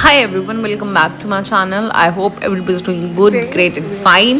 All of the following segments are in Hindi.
Hi everyone, welcome back to my channel. I hope everybody's doing good, great and fine.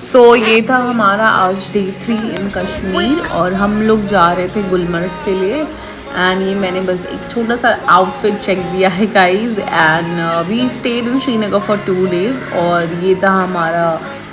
So ये था हमारा आज डे 3 इन कश्मीर और हम लोग जा रहे थे गुलमर्ग के लिए एंड ये मैंने बस एक छोटा सा आउटफिट चेक दिया है guys and we stayed in Srinagar for 2 days और ये था हमारा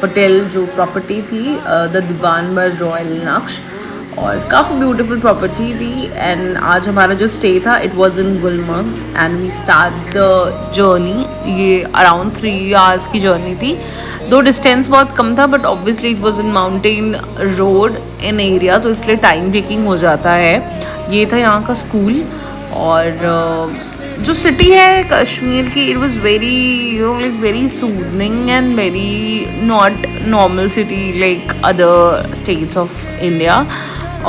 होटल जो प्रॉपर्टी थी द दीवानबर रॉयल नक्श और काफ़ी ब्यूटीफुल प्रॉपर्टी थी एंड आज हमारा जो स्टे था it was in Gulmarg and we start the journey. ये अराउंड 3 hours की जर्नी थी, दो डिस्टेंस बहुत कम था but obviously it was in mountain road in area तो इसलिए टाइम टेकिंग हो जाता है। ये था यहाँ का स्कूल और जो सिटी है कश्मीर की it was very like very सूदनिंग and very not normal city like other states of India.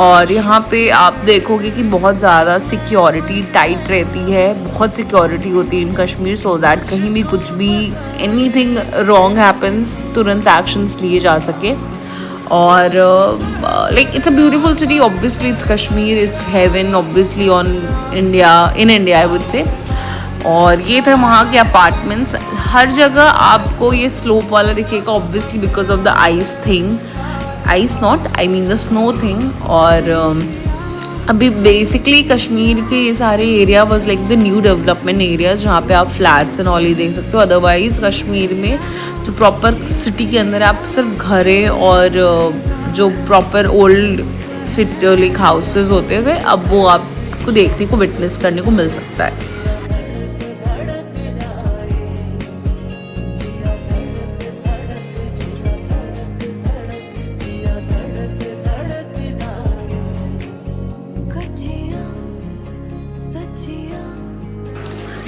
और यहाँ पे आप देखोगे कि बहुत ज़्यादा सिक्योरिटी टाइट रहती है, बहुत सिक्योरिटी होती है इन कश्मीर सो दैट कहीं भी कुछ भी एनीथिंग रॉन्ग हैपन्स तुरंत एक्शंस लिए जा सके। और like it's a beautiful city, obviously it's Kashmir, it's heaven obviously on India in India I would say. और ये थे वहाँ के अपार्टमेंट्स, हर जगह आपको ये स्लोप वाला दिखेगा obviously because of the ice thing, ice not I mean the snow thing. और अभी बेसिकली कश्मीर के ये सारे area was like the new development area जहाँ पे आप फ्लैट्स एंड ऑल ही देख सकते हो। अदरवाइज कश्मीर में जो प्रॉपर सिटी के अंदर आप सिर्फ घरें और जो proper old city like houses होते हुए अब वो आपको देखने को विटनेस करने को मिल सकता है।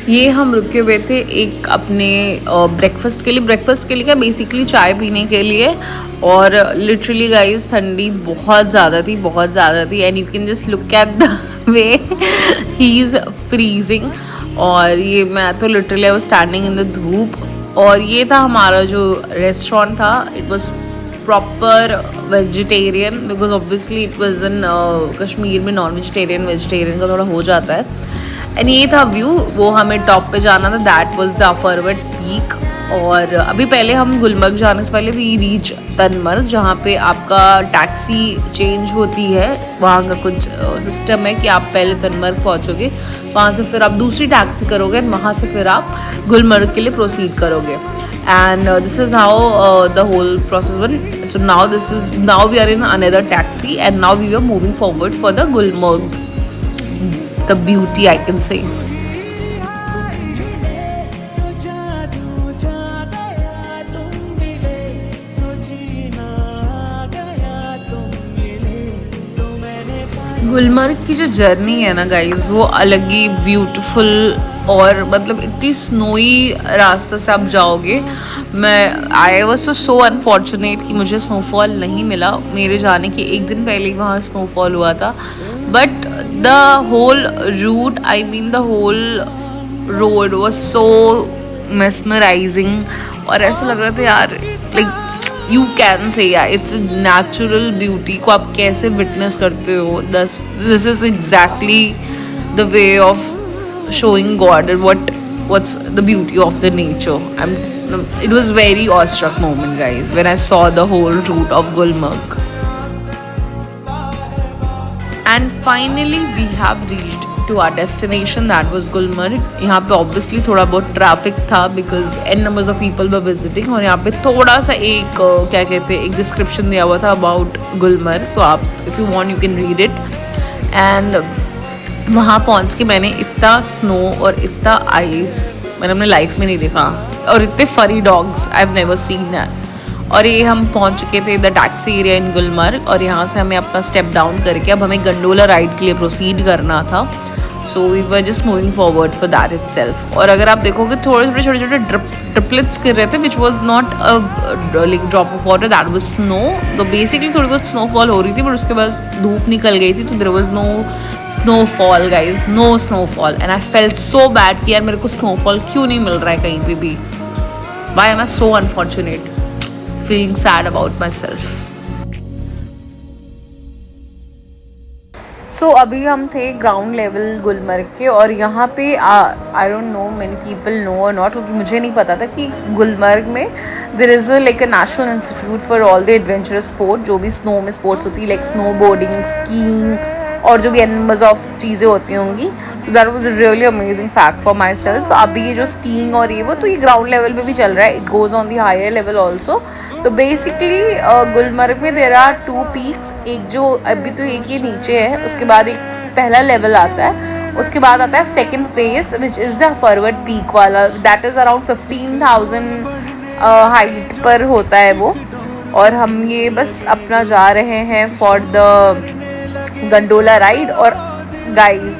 ये हम रुके हुए थे एक अपने ब्रेकफास्ट के लिए क्या बेसिकली चाय पीने के लिए। और लिटरली गाइस ठंडी बहुत ज़्यादा थी and you can just look at the way he is freezing. और ये मैं तो literally I was standing in the धूप। और ये था हमारा जो रेस्टोरेंट था, it was proper vegetarian because obviously it was इन कश्मीर में नॉन वेजिटेरियन का थोड़ा हो जाता है। एंड ये था व्यू, वो हमें टॉप पे जाना था, दैट वाज द अफरवट पीक। और अभी पहले हम गुलमर्ग जाने से पहले वी रीच तनमर्ग जहाँ पे आपका टैक्सी चेंज होती है, वहाँ का कुछ सिस्टम है कि आप पहले तनमर्ग पहुँचोगे, वहाँ से फिर आप दूसरी टैक्सी करोगे एंड वहाँ से फिर आप गुलमर्ग के लिए प्रोसीड करोगे। And this is how the whole process one. So now we are in another taxi and now we are moving forward for the Gulmarg, the beauty I can say. Gulmarg की जो जर्नी है ना गाइज वो अलग ही ब्यूटीफुल और मतलब इतनी स्नोई रास्ते से आप जाओगे। आई वॉज सो अनफॉर्चुनेट कि मुझे स्नोफॉल नहीं मिला, मेरे जाने के एक दिन पहले ही वहाँ स्नोफॉल हुआ था। But the whole route I mean the whole road was so mesmerising और ऐसा लग रहा था यार लाइक यू कैन से यार इट्स नेचुरल ब्यूटी को आप कैसे विटनेस करते हो। This is exactly the way of showing God what's the beauty of the nature. It was very awestruck moment guys when I saw the whole route of Gulmarg. And finally we have reached to our destination, that was Gulmarg. यहाँ पे obviously थोड़ा बहुत ट्रैफिक था because n numbers of people were visiting और यहाँ पे थोड़ा सा एक क्या कहते हैं एक डिस्क्रिप्शन दिया हुआ था about Gulmarg, तो आप if you want you can read it. And वहाँ पहुँच के मैंने इतना स्नो और इतना आइस मैंने अपने लाइफ में नहीं देखा और इतने फरी dogs I have never seen that. और ये हम पहुँच चुके थे the taxi area in Gulmarg और यहाँ से हमें अपना स्टेप डाउन करके अब हमें गंडोला राइड के लिए प्रोसीड करना था। So we were just moving forward for that itself. और अगर आप देखोगे थोड़े छोटे ट्रिपलेट्स गिर रहे थे which was not like drop of water, that was snow. तो बेसिकली थोड़ी बहुत स्नोफॉल हो रही थी बट उसके बाद धूप निकल गई थी तो there was no snowfall guys, no snowfall. And I felt so bad कि यार मेरे को स्नोफॉल क्यों नहीं मिल रहा है कहीं पे भी, why am I so unfortunate, feeling sad about myself. So अभी हम थे ग्राउंड लेवल गुलमर्ग के, और यहाँ पे I don't know many people know or not, क्योंकि मुझे नहीं पता था कि गुलमर्ग में there is like a national institute for all the adventurous sport, जो भी स्नो में स्पोर्ट्स होती है, लाइक स्नो बोर्डिंग, स्कीइंग और जो भी एनिमल्स ऑफ चीज़ें होती होंगी. That was really amazing fact for my self. तो अभी ये जो स्कीइंग और ये वो, तो ये ग्राउंड लेवल पे भी चल रहा है. It goes on the higher level also. तो बेसिकली गुलमर्ग में देर आर 2 पीक्स. एक जो अभी तो एक ये नीचे है, उसके बाद एक पहला लेवल आता है, उसके बाद आता है second phase which is the forward peak वाला. दैट इज़ अराउंड 15,000 हाइट पर होता है वो. और हम ये बस अपना जा रहे हैं फॉर द गंडोला राइड. और गाइस,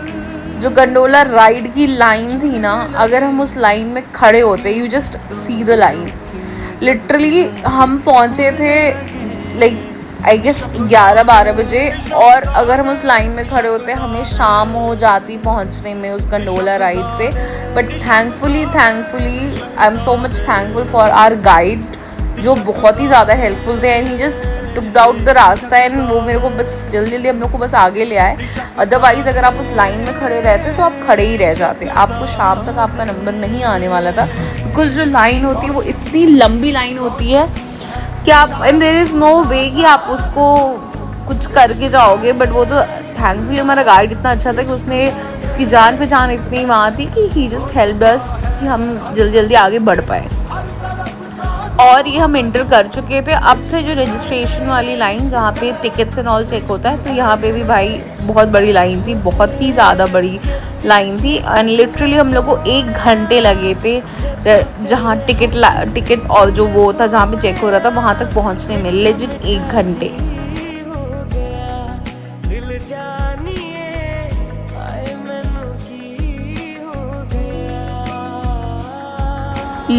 जो गंडोला राइड की लाइन थी ना, अगर हम उस लाइन में खड़े होते, you just see the line. Literally हम पहुँचे थे लाइक आई गेस 11-12 बजे, और अगर हम उस लाइन में खड़े होते हमें शाम हो जाती पहुँचने में उस गंडोला राइड पे. But thankfully I am so much thankful for our guide, जो बहुत ही ज़्यादा हेल्पफुल थे. And he just took out the रास्ता, एंड वो मेरे को बस जल्दी हम लोग को बस आगे ले आए. अदरवाइज़ अगर आप उस लाइन में खड़े रहते तो आप खड़े ही रह जाते, आपको शाम तक आपका नंबर नहीं आने वाला था. बिकॉज जो लाइन होती है वो इतनी लंबी लाइन होती है कि आप, एंड देयर इज़ नो वे कि आप उसको कुछ करके जाओगे. बट वो तो थैंकफुली हमारा गाइड इतना अच्छा था कि उसने, उसकी जान पहचान इतनी वहाँ थी कि ही जस्ट हेल्प अस कि हम जल्दी आगे बढ़ पाए. और ये हम एंटर कर चुके थे. अब थे जो रजिस्ट्रेशन वाली लाइन, जहाँ पे टिकट्स एंड ऑल चेक होता है. तो यहाँ पे भी भाई बहुत बड़ी लाइन थी, बहुत ही ज़्यादा बड़ी लाइन थी. एंड लिटरली हम लोग को 1 घंटे लगे थे जहाँ टिकट और जो वो था जहाँ पे चेक हो रहा था वहाँ तक पहुँचने में. लेजिट 1 घंटे.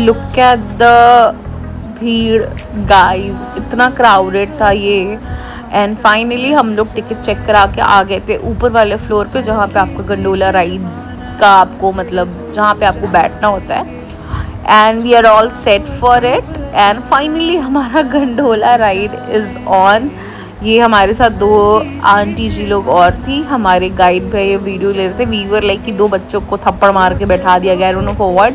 लुक एट द भीड़ गाइस, इतना क्राउडेड था ये. एंड फाइनली हम लोग टिकट चेक करा के आ गए थे ऊपर वाले फ्लोर पे, जहाँ पे आपको गंडोला राइड का आपको मतलब जहाँ पे आपको बैठना होता है. And we are all set for it. And finally हमारा गंडोला राइड इज़ ऑन. ये हमारे साथ 2 आंटी जी लोग और थी. हमारे गाइड भाई ये वीडियो ले रहे थे. वी वर लाइक कि 2 बच्चों को थप्पड़ मार के बैठा दिया गया, उन्होंने forward.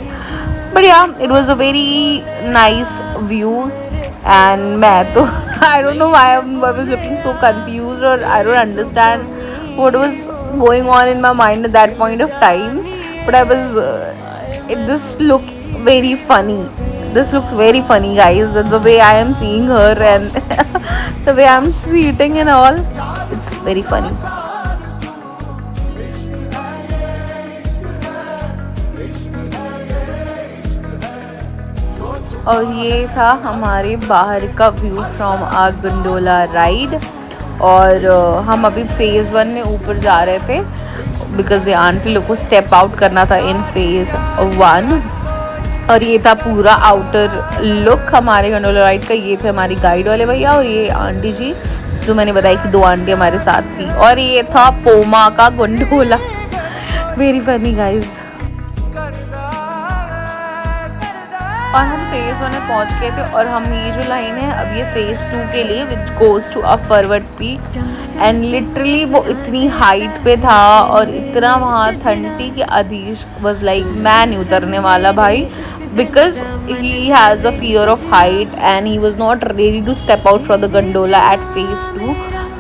But yeah it was a very nice view. And मैं तो I don't know why I was looking so confused, और I don't understand what was going on in my mind at that point of time. But I was this look very funny. This looks very funny guys, the way I am seeing her and the way I'm sitting and all, it's very funny. और ये था हमारे बाहर का view from our gondola ride. और हम अभी फेज़ 1 में ऊपर जा रहे थे बिकॉज ये आंटी लोग को स्टेप आउट करना था इन फेज़ 1. और ये था पूरा आउटर लुक हमारे गंडोला राइड का. ये थे हमारी गाइड वाले भैया, और ये आंटी जी जो मैंने बताई कि 2 आंटी हमारे साथ थी. और ये था पोमा का गंडोला. Very funny guys. और हम फेज़ 1 में पहुंच गए थे. और हम ये जो लाइन है अब ये फेज़ 2 के लिए which goes to a forward peak. And literally वो इतनी हाइट पे था और इतना वहाँ ठंड थी कि अधीश वॉज लाइक मैं नहीं उतरने वाला भाई, because he has a fear of height and he was not ready to step out from the gondola at phase 2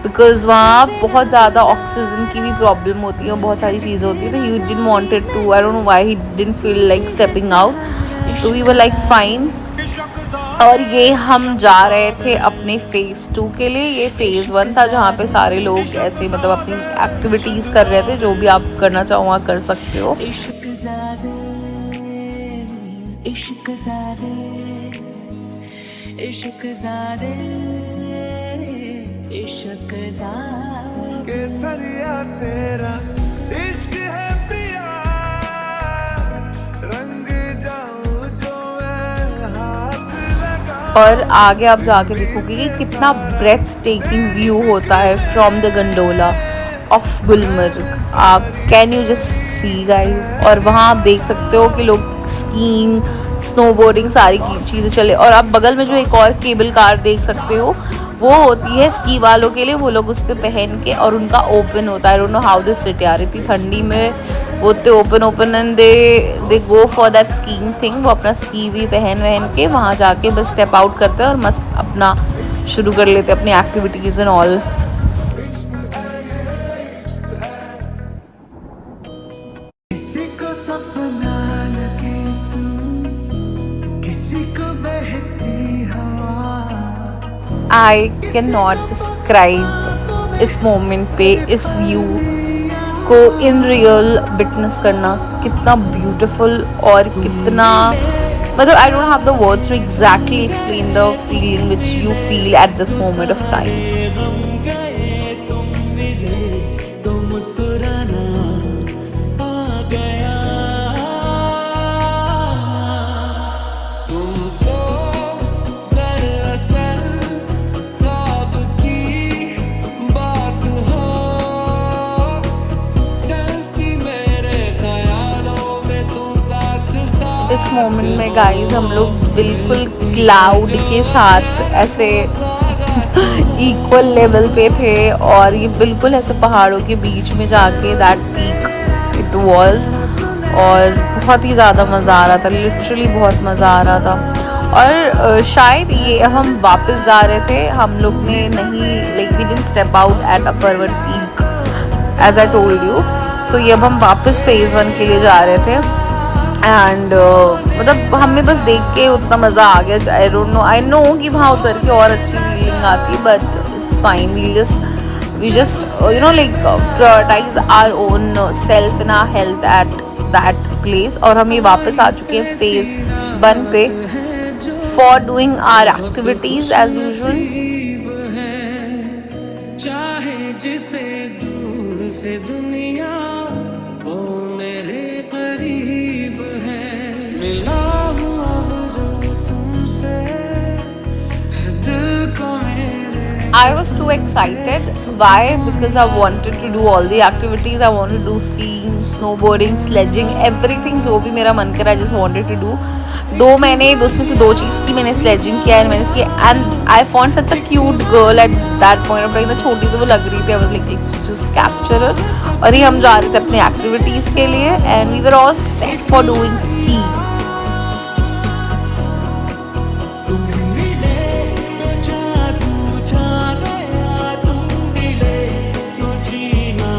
because वहाँ बहुत ज़्यादा ऑक्सीजन की भी प्रॉब्लम होती है और बहुत सारी चीज़ें होती है. तो he didn't wanted to, I don't know why he didn't feel like stepping out. तो वी वर लाइक फाइन. और ये हम जा रहे थे अपने फेज़ 2 के लिए. ये फेज़ 1 था जहाँ पे सारे लोग ऐसे मतलब अपनी एक्टिविटीज़ कर रहे थे. जो भी आप करना चाहो वहाँ कर सकते हो. केसरिया तेरा इश्क है पिया, रंग जाऊं जो मैं हाथ लगा. और आगे आप जाके देखोगे कि कितना ब्रेथ टेकिंग व्यू होता है from the gondola of Gulmarg. आप can you just see guys. और वहाँ आप देख सकते हो कि लोग स्कीइंग, स्नोबोर्डिंग सारी चीज़ें चले. और आप बगल में जो एक और केबल कार देख सकते हो वो होती है स्की वालों के लिए, वो लोग उस पर पहन के, और उनका ओपन होता है। I don't know how this sit यार, इतनी ठंडी में वो होते open and they go for that skiing thing. वो अपना स्की भी पहन के वहाँ जाके बस स्टेप आउट करते हैं और मस्त अपना शुरू कर लेते हैं अपनी एक्टिविटीज़ एंड ऑल। किसी को सपना लगे तुम, किसी को बहती हवा। आई कैन नॉट डिस्क्राइब इस मोमेंट पे इस व्यू को इन रियल विटनेस करना कितना ब्यूटीफुल और कितना, मतलब I don't have the words to exactly explain the feeling which you feel at this moment of time. हम गए तुम मिले तो मुस्कुराना आ गया। तुमको दरअसल ख्वाब की बात हो, चलती मेरे ख्यालों में तुम साथ साथ। इस मोमेंट में गाइस हम लोग बिल्कुल क्लाउड के साथ ऐसे इक्वल लेवल पे थे, और ये बिल्कुल ऐसे पहाड़ों के बीच में जाके दैट पीक इट वाज, और बहुत ही ज़्यादा मज़ा आ रहा था, लिटरली बहुत मज़ा आ रहा था। और शायद ये हम वापस जा रहे थे, हम लोग ने नहीं, like we didn't step out at a parvat peak as I told you. So ये अब हम वापस फेज़ 1 के लिए जा रहे थे, एंड मतलब हमें बस देख के उतना मज़ा आ गया। I don't know, I know कि वहाँ उतर के और अच्छी फीलिंग आती, but it's fine. We just you know like prioritise our own self in our health at that place. और हम ये वापस आ चुके हैं फेज़ 1 पे for doing our activities as usual. चाहे जिसे दूर से दुनिया वो मेरे करीब है, मिला हूँ अब जो तुमसे है दिल को मेरे। I was too excited. Why? Because I wanted to do all the activities. I wanted to do skiing, snowboarding, sledging, everything जो भी मेरा मन करा, I just wanted to do. मैंने उसमें से 2 चीज़ की, मैंने स्लेजिंग किया and I found such a cute girl at that point of time. छोटी सी वो लग रही थी, I was like just capture her. और ये हम जा रहे थे अपनी एक्टिविटीज़ के लिए, and we were all set for doing ski.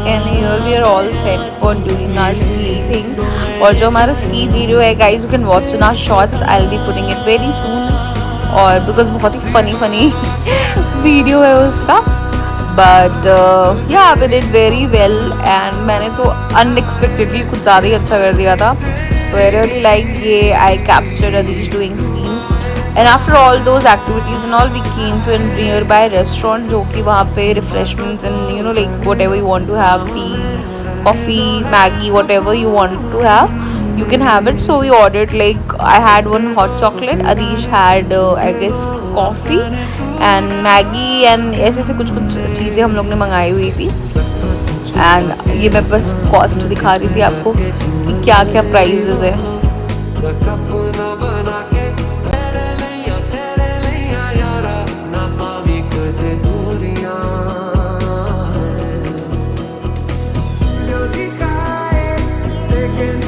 And here we are all set for doing our ski thing. और जो हमारा ski video है guys, you can watch in our shorts. I'll be putting it very soon. और because बहुत ही funny video है उसका. But yeah, we did very well. And मैंने तो unexpectedly कुछ ज़्यादा ही अच्छा कर दिया था. So I really like ये I captured Adish doing skiing. And after all those activities and all, we came to a nearby restaurant जो कि वहाँ पे refreshments and you know like whatever you want to have, tea, coffee, Maggie, whatever you want to have, you can have it. So we ordered, like I had one hot chocolate, Adish had I guess coffee and Maggie and ऐसे कुछ चीज़ें हम लोग ने मंगाई हुई थी। And ये मैं बस cost दिखा रही थी आपको कि क्या क्या prices है।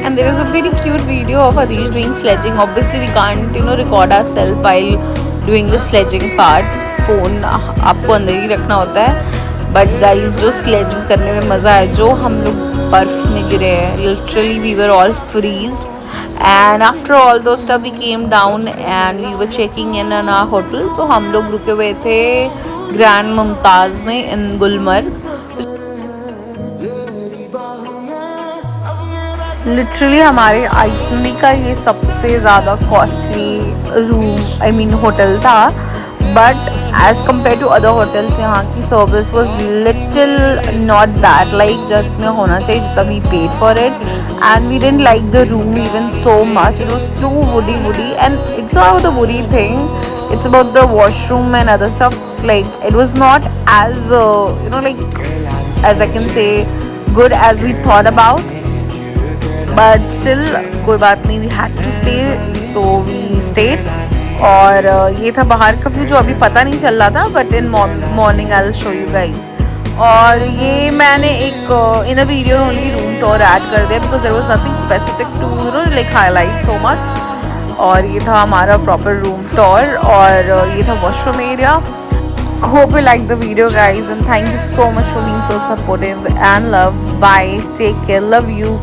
And there is a very cute video of Adish doing sledging. Obviously we can't record ourselves while doing the sledging part. Phone आपको अंदर ही रखना होता है। But guys, जो sledging करने में मज़ा है, जो हम लोग बर्फ में गिरे हैं, literally we were all freezed. And after all those stuff we came down and we were checking in on our hotel. So हम लोग रुके हुए थे ग्रैंड मुमताज़ में in गुलमर्ग। लिटरली हमारे आइटनी का ये सबसे ज़्यादा costly room I mean hotel था, but as compare to other hotels यहाँ की service was little not that like जितना होना चाहिए जितना we paid for it. And we didn't like the room even so much, it was too woody and it's not the woody thing, it's about the washroom and other stuff. Like it was not as like as I can say good as we thought about, but still कोई बात नहीं, we had to stay, so we stayed. और ये था बाहर का व्यू जो अभी पता नहीं चल रहा था, but in morning I will show you guys. और ये मैंने एक in a video only room tour add कर दिया because there was nothing specific to you know like highlight so much. और ये था हमारा प्रॉपर रूम टूर, और ये था washroom area. Hope you like the video guys, and thank you so much for being so supportive and love. Bye, take care, love you.